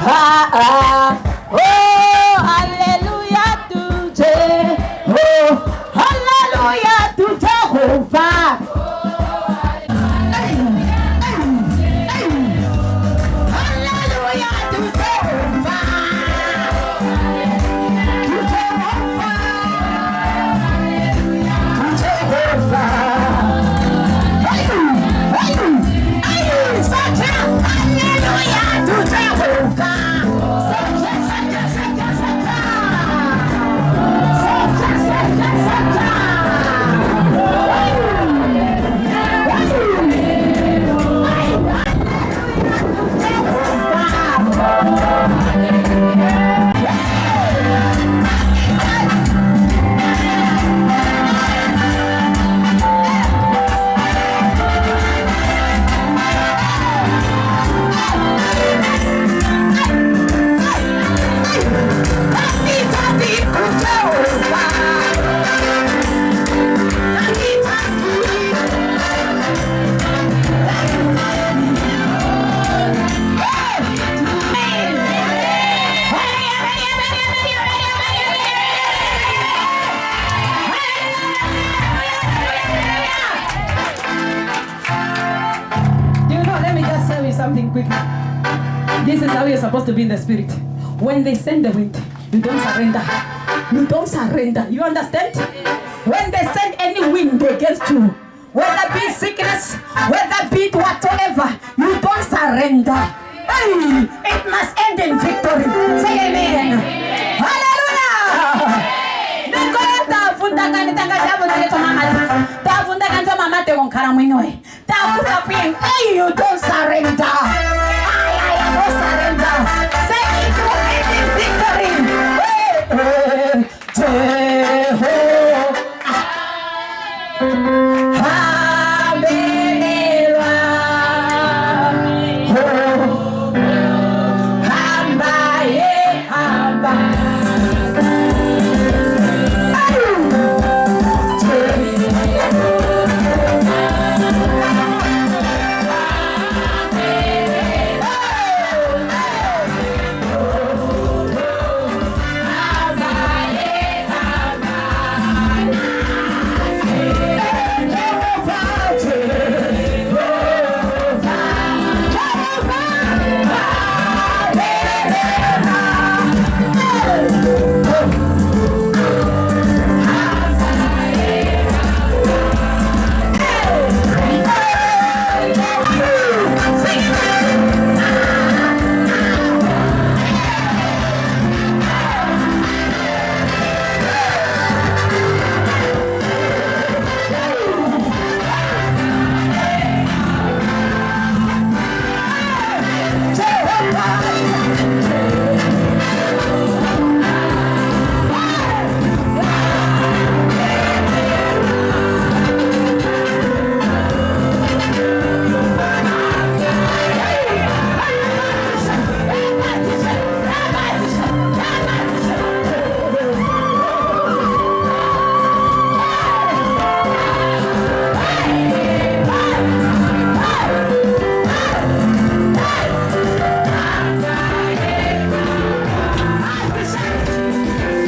Ah, ah. Oh, hallelujah to Jehovah. Hallelujah to Jehovah. Something quick. This is how you're supposed to be in the spirit. When they send the wind, you don't surrender. You don't surrender. You understand? When they send any wind against you, whether be sickness, whether be whatever, you don't surrender. Hey, it must end in victory. Say amen. Hallelujah. You don't surrender. I don't surrender. Say it will end in victory. Jehovah.